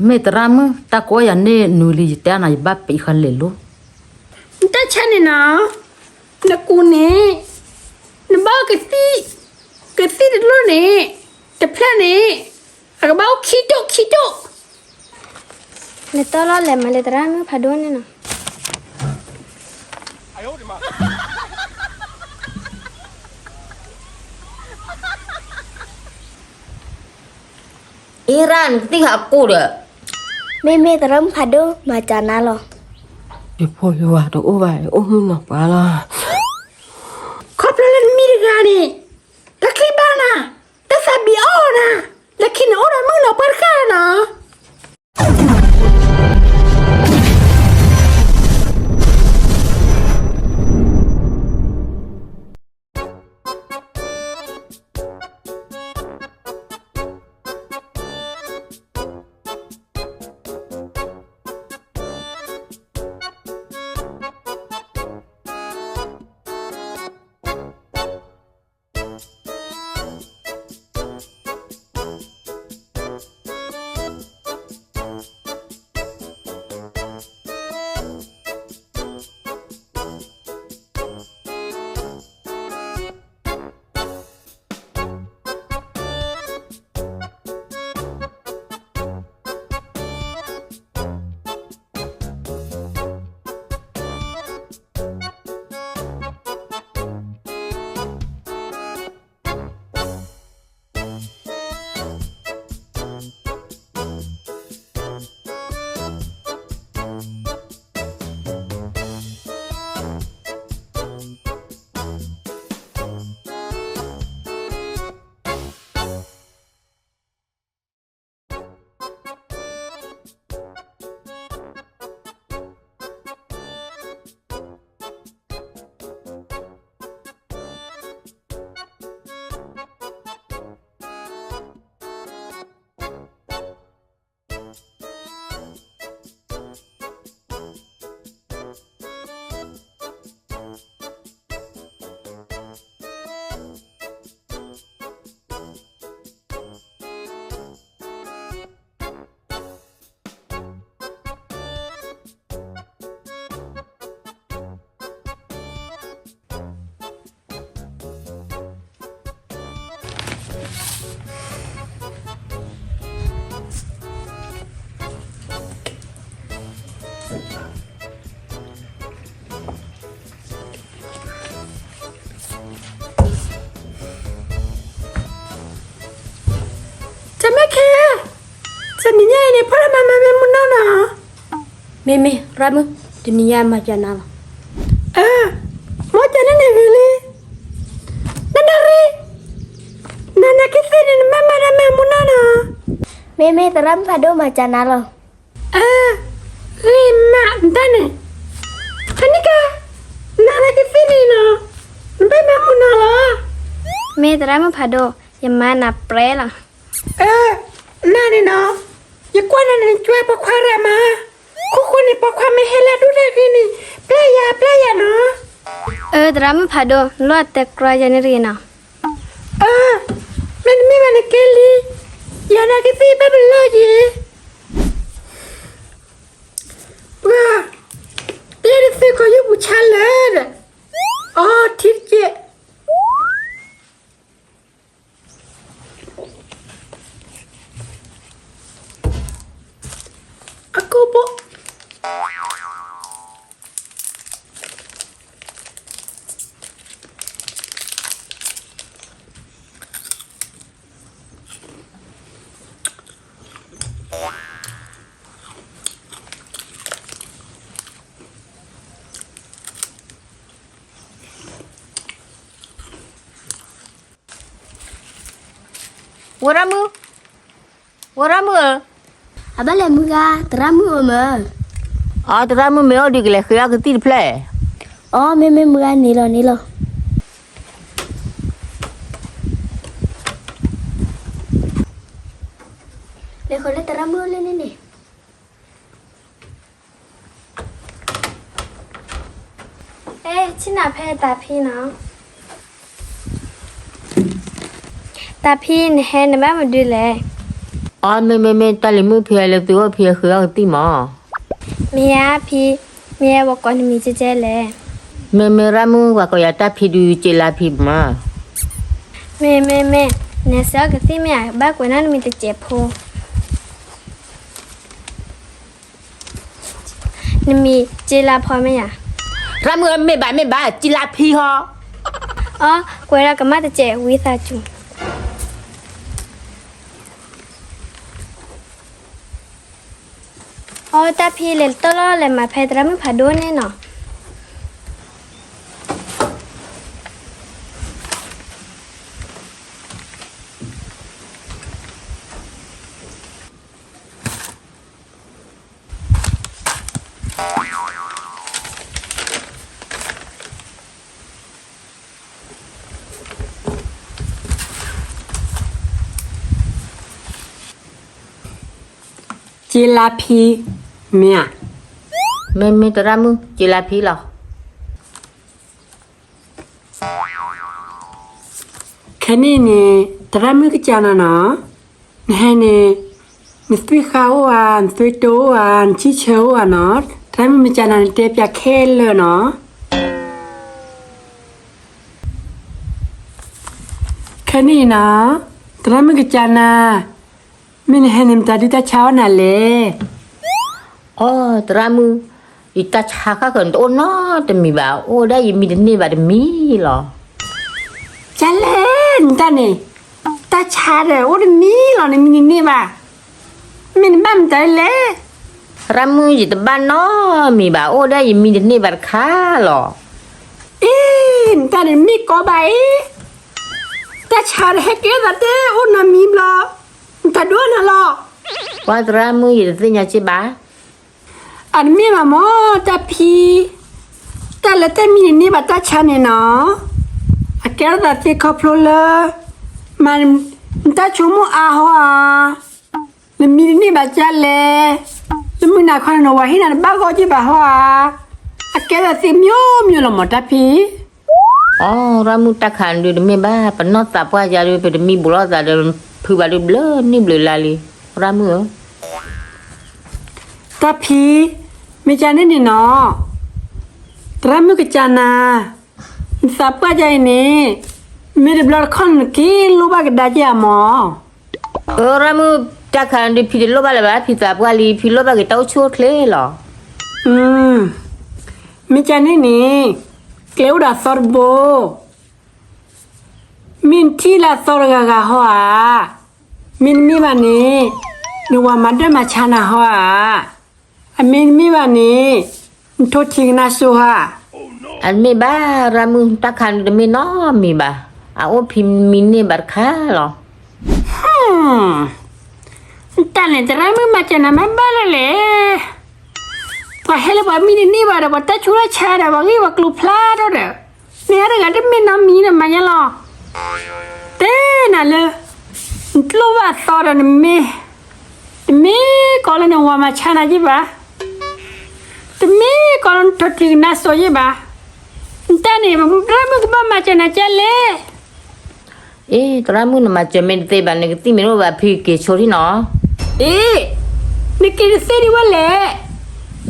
ไม่ตรามตะโกยันเนนูลีแต่นายบับไปขันเลลูแต่ฉันเนี่ยนะนักกูเนี่ยนักบ้ากตีเด็ดรู้เนี่ยแต่เพลาเนี่ยนักบ้าขี้โจเลตลอดเลยมาเลตรามพาดวนเนี่ยนะIran ketika aku dah. ไม่ตรามพาดวนมาจานาหรอ Ipo yuwa do ubai umuna pala. ขอบแล้วมีดีกันนี่ตะคีบ้านะตะซาบิโอนะแล้วคิดโอ้นะมึงน่ะปาร์คานะ จะไม่แค่จะมีใหญ่เนี่ยเพราะมันไม่มุนน่ะนะไม่รามดุนยามาจานาหรอมอจะนั่นเองเลยนั่นอะไรนั่นนักคิดสิเนี่ยไม่มุนน่ะนะไม่ตรามพาดวนมาจานาหรอรีมาดันเนี่ยอันนี้ก็นั่นนักคิดสิเนี่ยนะไม่มุนน่ะหรอไม่ตรามพาดวนยังมานับเปรล่ะนั่นเนี่ยนะอย่ากวนนั่นช่วยปกควาระมาคุณนี่ปกควาไม่ให้ละดูได้กินี่เปล่ายาเนาะตรามพาดวนลอดแต่กรายานิรีนะมันไม่มาในเกลียานาคิซีแบบเป็นเลยจีว้าเดี๋ยวจะซื้อก็ยุบชันเลยทิศเจAku po. Waramu. Abale muga teramu oma. Teramu meo di kele kaya ketir play. Me muga nilo. Le khole teramu le ne. China phe ta phi na. Ta phi ne he ne ba ma du le. อ๋อไม่ตาลิมือเพียเลยตัวเพียคือตีหมอ เมียพี่เมียบอกก่อนมีเจ๊ๆแหละ ไม่รามือว่าก็อยากตาพี่ดูเจลาพี่มา แม่เนี่ยเสือกะสิแม่บ้ากว่านั้นมีแต่เจ็บโพนี่มีเจลาพอไหมอ่ะ รามือไม่บายจิลาพี่ฮะ อ๋อกว่าเราก็มาแต่เจ็บวิสาจุอ๋อตาพี่เลยตลอดเลยมาเพดราไม่ผ่าโดนแน่นอน จีลาพีเมีย ไม่ตรามือจิลาพี่หรอ แค่นี้เนี่ยตรามือก็จานะเนาะนี่เนี่ยมิสตี้ข้าวอ่ะมิสตี้โตอ่ะชิเชวอ่ะเนาะตรามือมีจานะเทียบยาเคลเลยเนาะแค่นี้นะตรามือก็จานะไม่เห็นมันตาดีตาเช้าน่ะเลย อ๋อตรามืออีตาชาค่ะกันโตเนาะแต่มีบ่าวโอ้ได้ยินมีนี่บ่ามีหรอ จะเล่นตาเนี่ยตาชาเด้อโอ้ยมีหรอเนี่ยมีนี่ป่ะมีบ้ามใจเลย รามืออยู่แต่บ้านเนาะมีบ่าวโอ้ได้ยินมีนี่บ่าค่ะหรอ ตาเนี่ยมีก็ใบตาชาเฮเกตาเต้โอ้นามีบลอตาด้วยนะหรอ ว่าตรามืออยู่แต่เนี่ยใช่บ่า อันมีมาโมตาพีตาละเต้มีนี่บัตาชาเนี่ยเนาะอาเกลตาเต้คอพลูเลมันตาชูมูอาหัวแล้วมีนี่บัจเลยแล้วมึงน่าคนนว่าหินันบ้าก็จีบ้าหัวอาเกลตาเต้มิวละหมดตาพี อ๋อรามือตาขันดูไม่บ้าปนนอตาปัวจะดูเป็นมีบุรุษจะดูผู้บาดูเบลนี่เบลลาลีรามือ ตาพีไม่จานี่นี่เนาะตรามุกจานาสับก็ใจนี่ไม่ได้บล็อกคนกินลูกบ้ากระดาษยาหมอ รามือตาขันดูพี่โลบาเลยบ้าพี่ตาปัวลีพี่โลบาก็เต้าชั่วเคล่หรอ ไม่จานี่นี่เกลียวดาสอร์โบมินที่ละสอร์กะกะหัวมินมีวันนี้หนูว่ามันได้มาชนะหัวมินมีวันนี้ทุกทิ้งน่าสู้ฮะ อันไม่บ้ารามือตาขันดูไม่น้อมีบ้าเอาพิมมินนี่บาค่ะหรอ แต่เนี่ยจะได้ไม่มาชนะไม่บ้าเลยพอเฮลว่ามินนี่ว่าเราแต่ชุระชาเราว่างี้ว่ากลุ่มพลาดเราเด้อเนี่ยเราก็ได้ไม่น้ำมีนะมันยังหรอเต้น่ะเลยลูกว่าสอร์เนี่ยมีก็เลยเนี่ยว่ามาชนะจีบ้าแต่มีก็เลยทุกทีน่าสวยบ้าแต่เนี่ยมันก็ไม่ก็มาชนะเจเล่ ตรามือมาจะไม่ได้บ้านนี่ที่ไม่รู้ว่าพี่เกชอรี่เนาะ นี่กินเสรีว่าเละ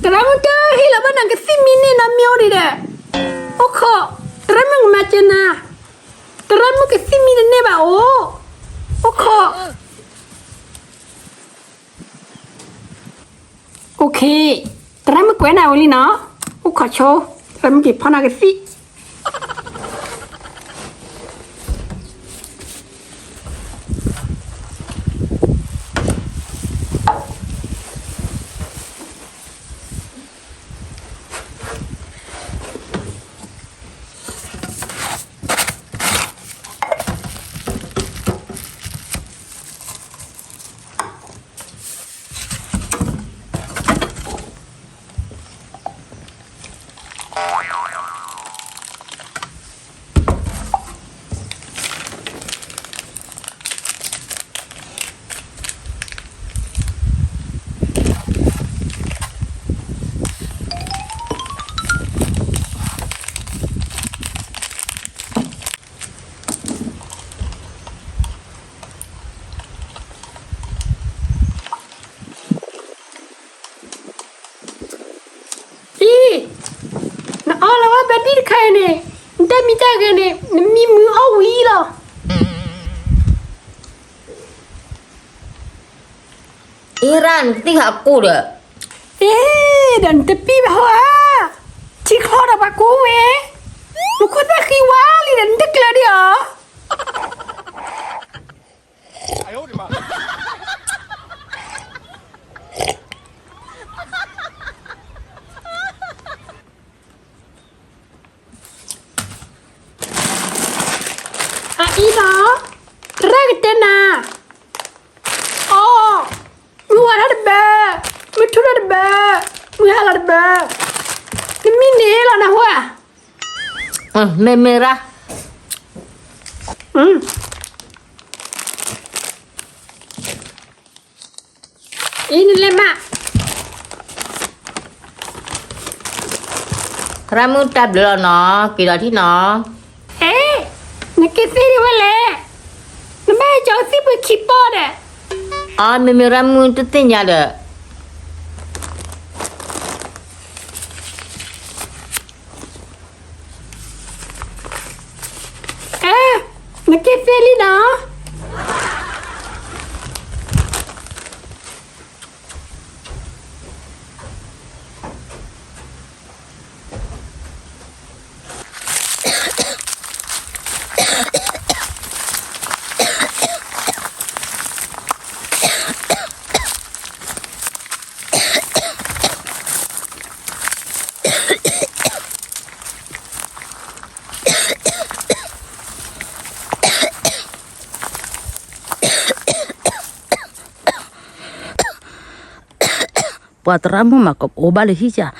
แต่เราไม่ได้ให้เราบ้านนั่งก็สิมินี่น้ำมีอะไรเด้อโอ้โหแต่เราไม่มาชนะแต่เราไม่ก็สิมินี่เนี่ยบ้าโอ้โหโอเคแต่เราไม่กวนเอาเลยเนาะโอ้ขอโชว์เราไม่กินพอนักสิ อ แล้วว่าแบบนี้ใครเนี่ยได้มีใจกันเนี่ยมีมือเอาวีหรอ Iran ketika aku dah. ดันตะปีแบบว่าที่คลอดออกมากูเว้ลูกคนบ้าขี้ว้าเลยดันตะเกลือดิอ๋ออีเนาะเรื่องเต้นนะอ๋อมือวันละเบอมือทุละเบอมือละเบอนี่มีเนื้อแล้วนะวะ Merah. ini lemak Ramu tab dulu no, kira di no. nak kisi di wale nama jauh si berkipas deh Ah, mimi ramu tu tinggal dah. nak kisi li dah Pateramu makop obale hija.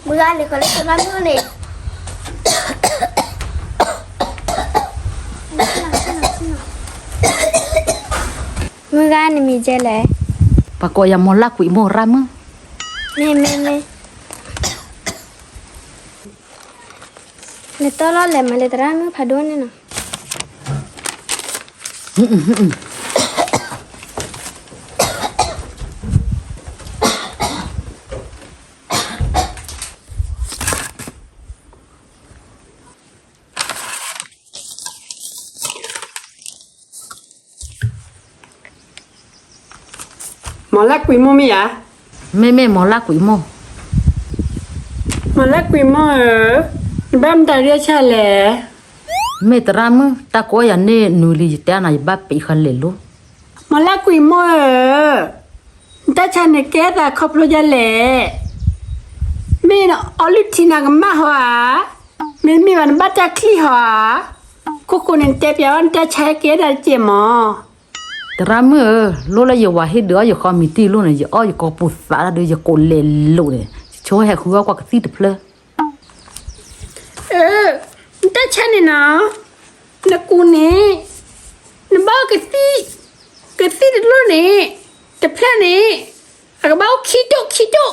Bukan kalau terlalu ni. Bukan ni mijele. Pakoya mola ku imo ramu. Me. Le tolo le male terang padon ni no. Malak wimo mi ya Meme mola ku imo. Malak wimo bam tadi aja le Me teramu takoya ne nuli jitana ibape ikhalelu. Malak wimo ta chane keda khoplo ja le mi no olitina ga ma hwa mi wan bata kli hwa kukunin tep ya wan ta chai keda jemo Teramu lola yo wahi do yo komiti lo ne yo yo ko pusa do yo ko lelu ne. Cho he khu kwa ka ti de ple. ta chane na na kuni na ba ke ti de lo ne te plan ne aga ba kito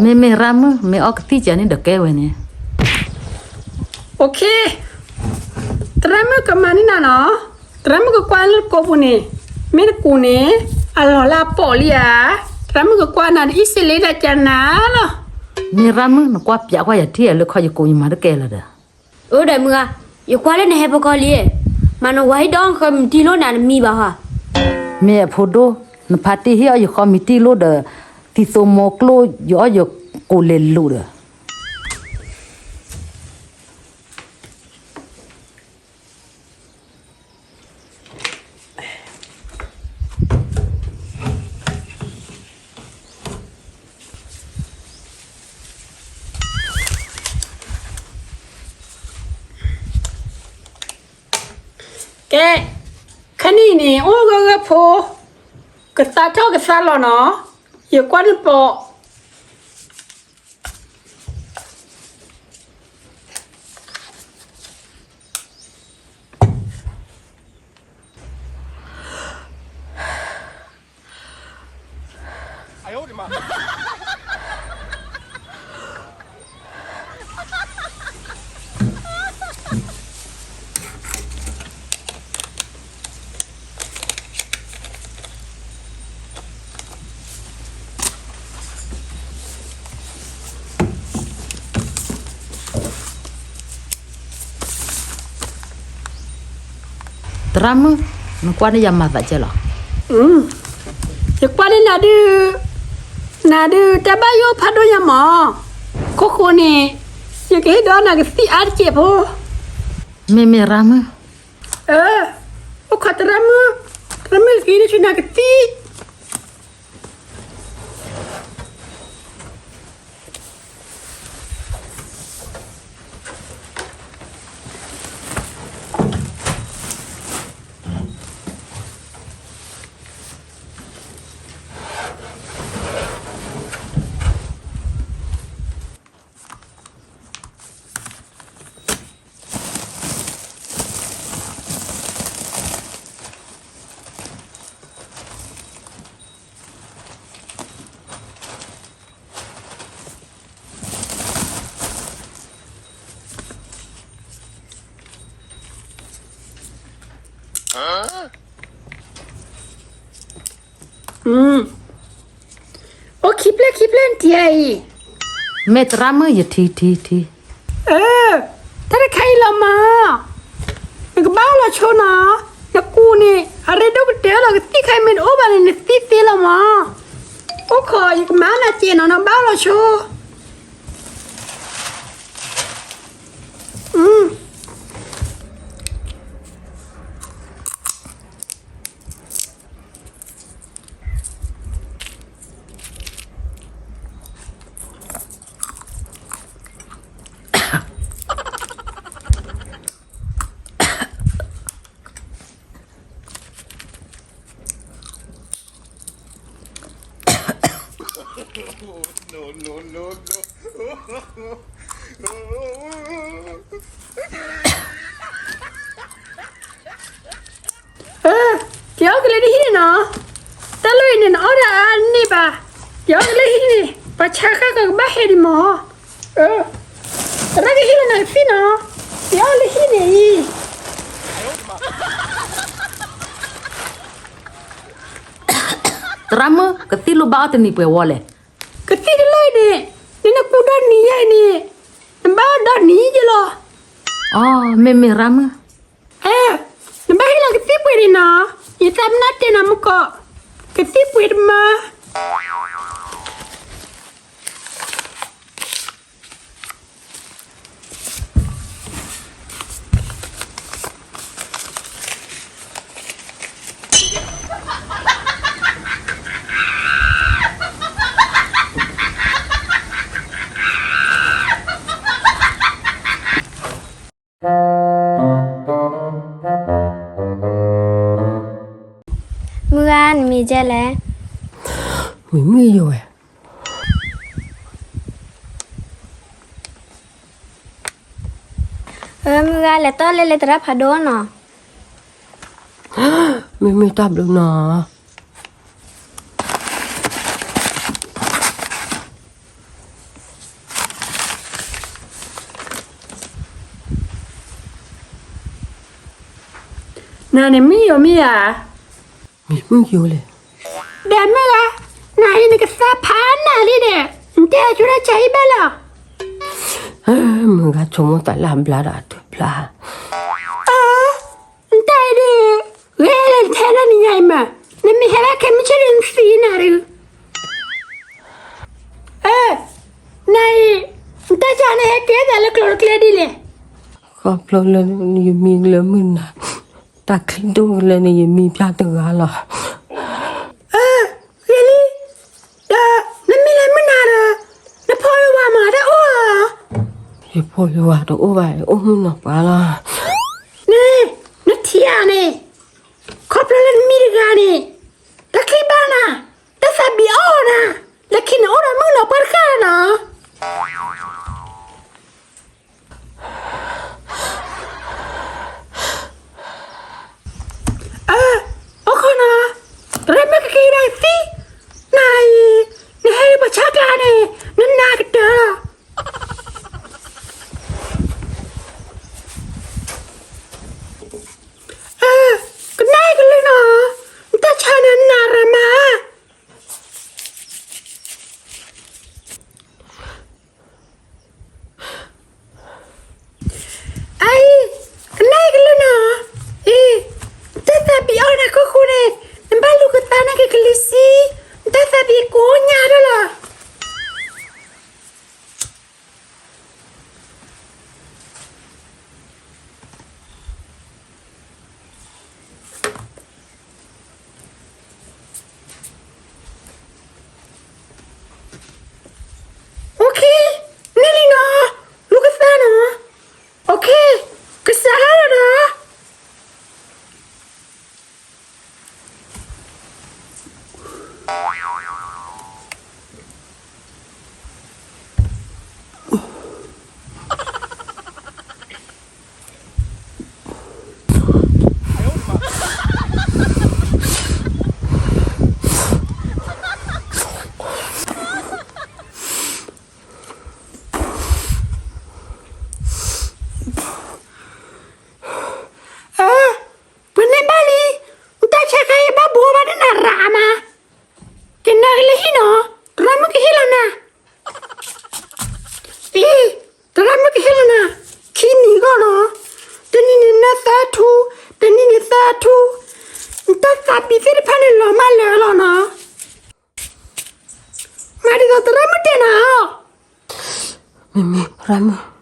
Meme ramu me ok ti jani de ke we ne. Okay. Terima ke mana nana? Terima ke kuala kopune. Mana kune? Alola polia. Terima ke kuala nana isi leda jana lo. Me ramu no kwa pya kwa ya ti le kho yo ko ma de ke la da. Udah muka. Yo kuala ni hebo kali. Mana wahai dong komiti lo nan mi bah. Me photo na phati hi yo komiti lo de ti so mo klo yo ko lelu de. Ke, kani ni, ga po. Kesata kesalo no. Yo kuala po. Drama nó qua đây mà vậy chứ lo Chụp qua đây là đưa ta bao nhiêu phát đôi nhà mỏ cô nè những cái đó là cái gì ăn chép hô mẹ Rama ô khát Rama cái này là cái gì ô kịp lên thì ai mẹ Rama giờ thi ta đã khai làm mà cái bao là cho nó cú nè ở đây đâu có té là cái tí khai mình ốp vào này tí làm mà ô khỏi cái má là chè nó bao là cho Giờ cái này đi nó ta lấy này nó ra ăn đi bà giờ cái này đi bà cha khác cái bát hết đi mà ta lấy cái này phi nó giờ lấy cái này Drama cái tí lu bao tên đi bùi wale cái gì đó lấy nè nên nó cũng đón ní vậy nè nó bao đón ní chứ lo mẹ Rama nó bao là cái tiếp đi nó vậy ta nát trên nó có cái tiếp mà Mugan mi jale. mi rồi Mugan le to le tra phado no. mi tập được nó nè này mi à mi vô lên đẹp mà là này cái sa phán này đi nè để chúng ta chạy bé là mình gạt chúng ta làm bla đã được bla đây đi ghê lên thế là như vậy mà nên mình hay là cái mình chơi đến xí nào đi này ta chả này cái đó là close clear đi nè có lâu lên như mi lớn mình ta khi đâu lên như mi ra từ gà là really nó mi lên mình nào rồi nó phơi qua mà đã thì phôi vào đó ô vậy ô mình nọc bà là nè nó thia nè khóc lên mi ra nè ta khi ba nè ta sẽ bị ô nè là khi nó ra mình nó bắt cả nè ô con nè rồi mấy cái này gì này บีเฟรพันหล่อมาเลยหรอเนาะมาดีก็ตระมุดเนาะ Mimi, Ramu.